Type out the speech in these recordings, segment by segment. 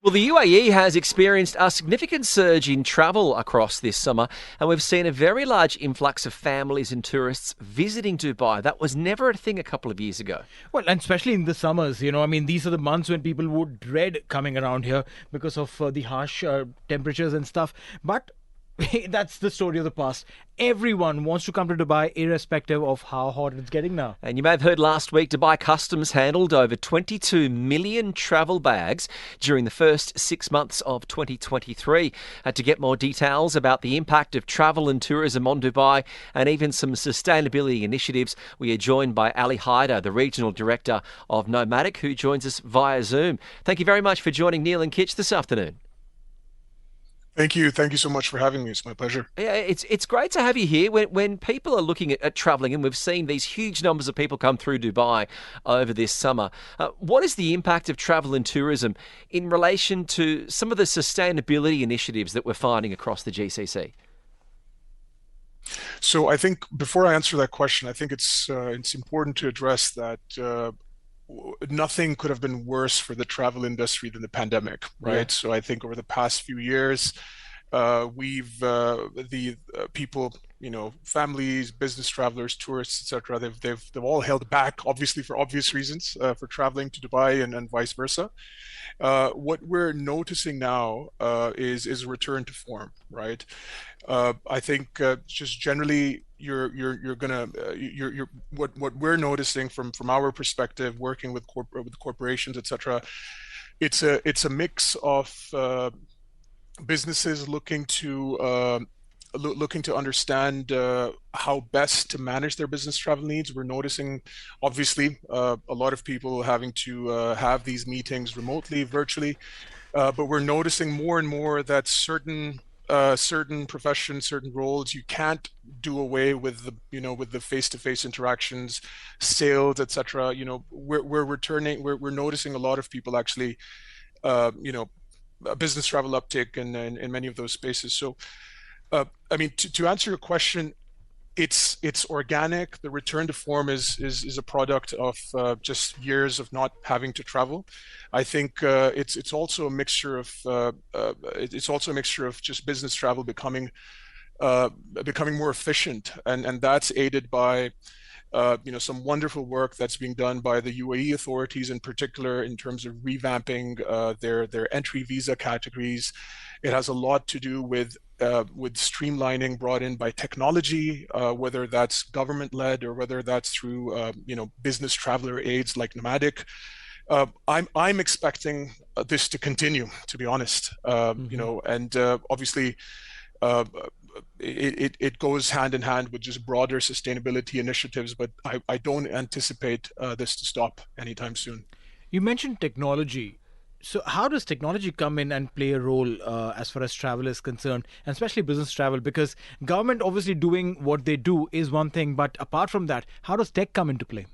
Well, the UAE has experienced a significant surge in travel across this summer, and we've seen a very large influx of families and tourists visiting Dubai. That was never a thing a couple of years ago. Well, and especially in the summers, I mean, these are the months when people would dread coming around here because of the harsh temperatures and stuff. But that's the story of the past. Everyone wants to come to Dubai, irrespective of how hot it's getting now. And you may have heard last week Dubai Customs handled over 22 million travel bags during the first 6 months of 2023. To get more details about the impact of travel and tourism on Dubai and even some sustainability initiatives, we are joined by Ali Haider, the Regional Director of Nomadic, who joins us via Zoom. Thank you very much for joining Neil and Kitch this afternoon. Thank you. Thank you so much for having me. It's my pleasure. Yeah, it's great to have you here. When people are looking at travelling, and we've seen these huge numbers of people come through Dubai over this summer, what is the impact of travel and tourism in relation to some of the sustainability initiatives that we're finding across the GCC? So I think before I answer that question, I think it's important to address that nothing could have been worse for the travel industry than the pandemic, right? Yeah. So I think over the past few years, we've the people, families, business travelers, tourists, etc. They've all held back, obviously for obvious reasons, for traveling to Dubai and vice versa. What we're noticing now is a return to form, right? I think just generally you're gonna you're what we're noticing from our perspective, working with corporations, etc. It's a mix of businesses looking to understand how best to manage their business travel needs. We're noticing, obviously, a lot of people having to have these meetings remotely, virtually, but we're noticing more and more that certain professions, certain roles, you can't do away with the face-to-face interactions, sales, etc. We're noticing a lot of people actually, a business travel uptick in many of those spaces. So I mean, to answer your question, it's organic. The return to form is a product of just years of not having to travel. I think it's also a mixture of just business travel becoming more efficient, and that's aided by some wonderful work that's being done by the UAE authorities, in particular in terms of revamping their entry visa categories. It has a lot to do with streamlining brought in by technology, whether that's government-led or whether that's through business traveler aids like Nomadic. I'm expecting this to continue, to be honest. And obviously. It goes hand in hand with just broader sustainability initiatives, but I don't anticipate this to stop anytime soon. You mentioned technology. So, how does technology come in and play a role as far as travel is concerned, and especially business travel? Because government obviously doing what they do is one thing, but apart from that, how does tech come into play?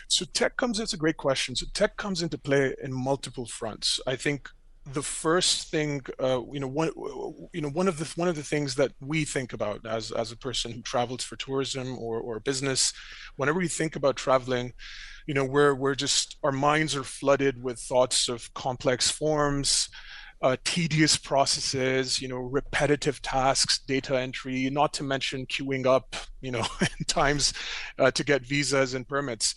So it's a great question. So tech comes into play in multiple fronts. I think the first thing, one of the things that we think about as a person who travels for tourism or business, whenever we think about traveling, we're just, our minds are flooded with thoughts of complex forms, tedious processes, repetitive tasks, data entry, not to mention queuing up, times to get visas and permits.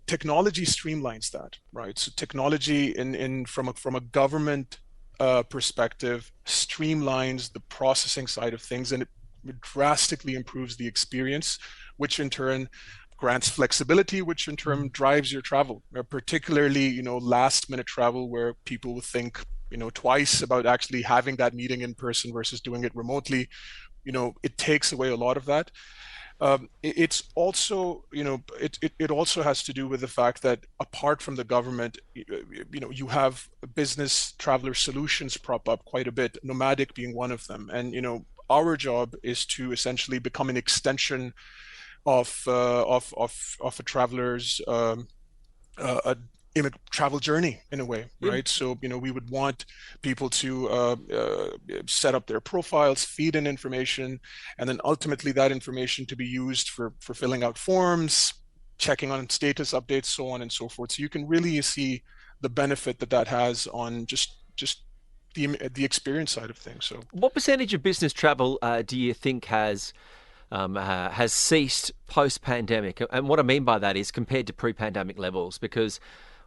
Technology streamlines that, right? So technology from a government perspective streamlines the processing side of things, and it drastically improves the experience, which in turn grants flexibility, which in turn drives your travel, particularly last minute travel where people will think twice about actually having that meeting in person versus doing it remotely. It takes away a lot of that. It's also, it also has to do with the fact that apart from the government, you have business traveler solutions prop up quite a bit, Nomadic being one of them. And, our job is to essentially become an extension of a traveler's in a travel journey in a way, right? So, we would want people to set up their profiles, feed in information, and then ultimately that information to be used for filling out forms, checking on status updates, so on and so forth. So you can really see the benefit that that has on just the experience side of things. So What percentage of business travel do you think has ceased post-pandemic? And what I mean by that is compared to pre-pandemic levels, because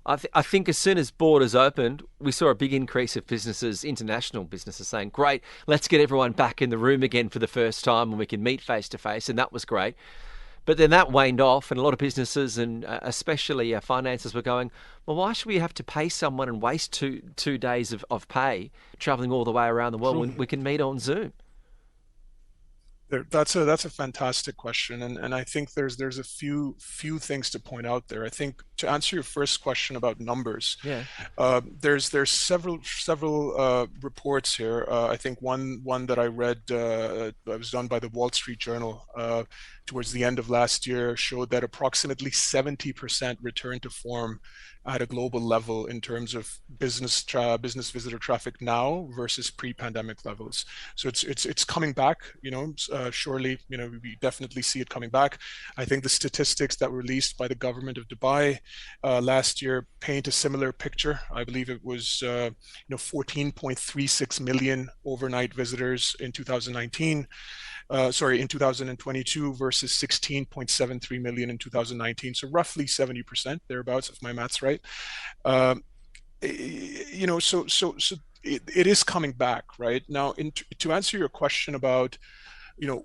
I think as soon as borders opened, we saw a big increase of businesses, international businesses, saying, great, let's get everyone back in the room again for the first time and we can meet face to face. And that was great. But then that waned off, and a lot of businesses and especially finances were going, well, why should we have to pay someone and waste two days of pay traveling all the way around the world when we can meet on Zoom? That's a fantastic question, and I think there's a few things to point out there. I think to answer your first question about numbers, Yeah. there's several reports here. I think one that I read was done by the Wall Street Journal towards the end of last year showed that approximately 70% return to form at a global level in terms of business visitor traffic now versus pre-pandemic levels. So it's coming back. Surely, we definitely see it coming back. I think the statistics that were released by the government of Dubai last year paint a similar picture. I believe it was 14.36 million overnight visitors in 2019. In 2022 versus 16.73 million in 2019. So roughly 70% thereabouts, if my math's right. So it is coming back right now. To answer your question about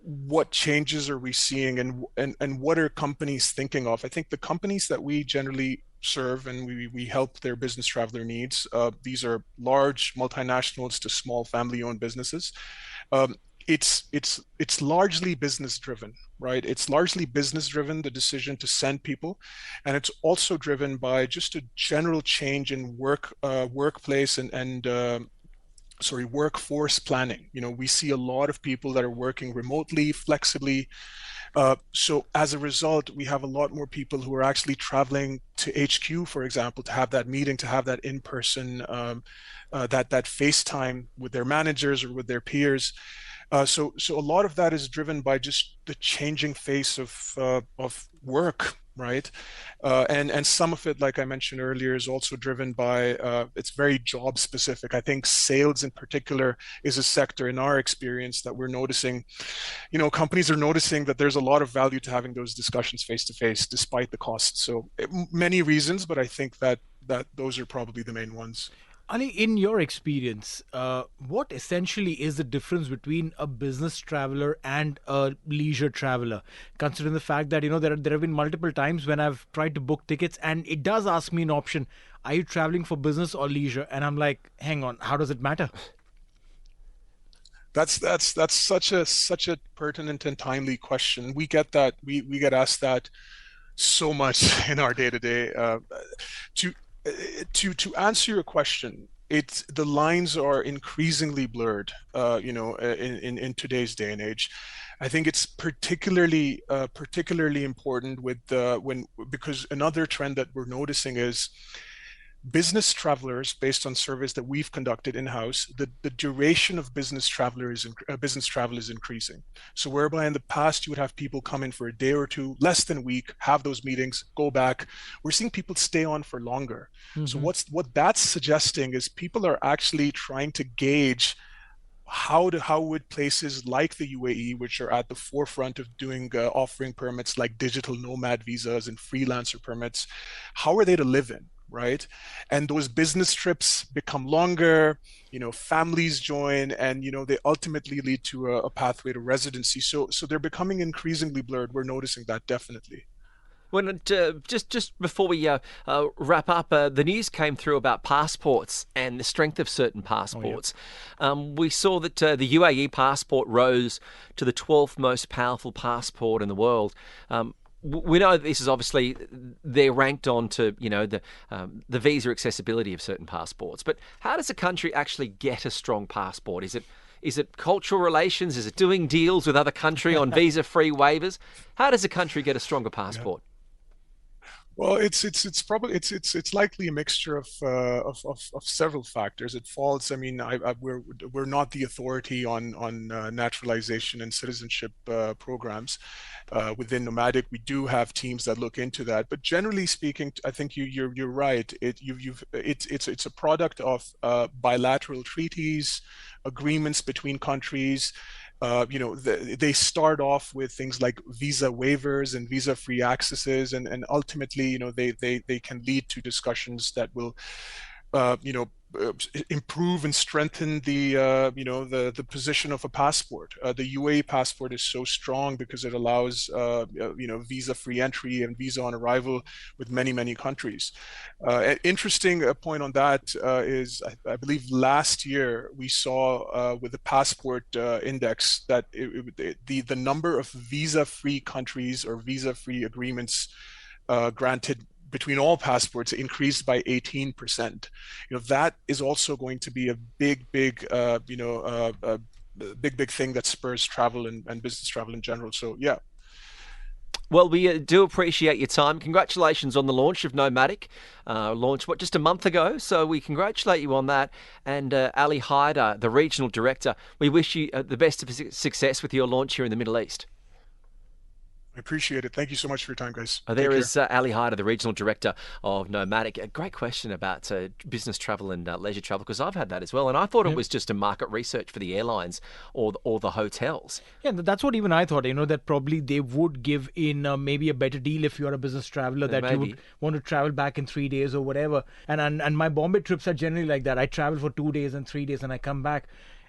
what changes are we seeing and what are companies thinking of, I think the companies that we generally serve and we help their business traveler needs, these are large multinationals to small family-owned businesses. It's largely business driven, right? It's largely business driven, the decision to send people, and it's also driven by just a general change in workplace and workforce planning. We see a lot of people that are working remotely, flexibly. So as a result, we have a lot more people who are actually traveling to HQ, for example, to have that meeting, to have that in-person, that FaceTime with their managers or with their peers. So a lot of that is driven by just the changing face of work, right? And some of it, like I mentioned earlier, is also driven by it's very job specific. I think sales in particular is a sector in our experience that we're noticing. Companies are noticing that there's a lot of value to having those discussions face to face, despite the cost. So many reasons, but I think that those are probably the main ones. Ali, in your experience, what essentially is the difference between a business traveler and a leisure traveler? Considering the fact that there have been multiple times when I've tried to book tickets and it does ask me an option: are you traveling for business or leisure? And I'm like, hang on, how does it matter? That's such a pertinent and timely question. We get that we get asked that so much in our day to day. To answer your question, the lines are increasingly blurred. In today's day and age, I think it's particularly important because another trend that we're noticing is business travelers, based on surveys that we've conducted in-house, the duration of business travel is increasing. So whereby in the past you would have people come in for a day or two, less than a week, have those meetings, go back. We're seeing people stay on for longer. Mm-hmm. So what that's suggesting is people are actually trying to gauge how would places like the UAE, which are at the forefront of doing offering permits like digital nomad visas and freelancer permits, how are they to live in? Right. And those business trips become longer, families join, and, they ultimately lead to a pathway to residency. So they're becoming increasingly blurred. We're noticing that definitely. When just before we wrap up, the news came through about passports and the strength of certain passports. Oh, yeah. We saw that the UAE passport rose to the 12th most powerful passport in the world. We know this is obviously they're ranked on to the visa accessibility of certain passports. But how does a country actually get a strong passport? Is it cultural relations? Is it doing deals with other country on visa-free waivers? How does a country get a stronger passport? Well, it's probably it's likely a mixture of several factors. It falls. I mean, we're not the authority on naturalization and citizenship programs within Nomadic. We do have teams that look into that, but generally speaking, I think you're right. It's a product of bilateral treaties, agreements between countries. They start off with things like visa waivers and visa-free accesses, and ultimately, they can lead to discussions that will, uh, you know, improve and strengthen the position of a passport. The UAE passport is so strong because it allows visa-free entry and visa on arrival with many countries. An interesting point on that is I believe last year we saw with the passport index that the number of visa-free countries or visa-free agreements granted between all passports increased by 18%. That is also going to be a big thing that spurs travel and business travel in general. So yeah. Well, we do appreciate your time. Congratulations on the launch of Nomadic. Launched, just a month ago? So we congratulate you on that. And Ali Haider, the Regional Director, we wish you the best of success with your launch here in the Middle East. I appreciate it. Thank you so much for your time, guys. There Take care. is Ali Haider, the Regional Director of Nomadic. A great question about business travel and leisure travel, because I've had that as well. And I thought it was just a market research for the airlines or the hotels. Yeah, that's what even I thought, that probably they would give in maybe a better deal if you're a business traveler, that you would want to travel back in 3 days or whatever. And my Bombay trips are generally like that. I travel for 2 days and 3 days and I come back.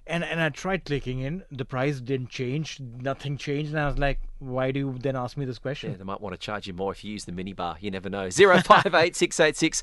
And I tried clicking in. The price didn't change. Nothing changed. And I was like, why do you then ask me this question? Yeah, they might want to charge you more if you use the minibar. You never know. 058 686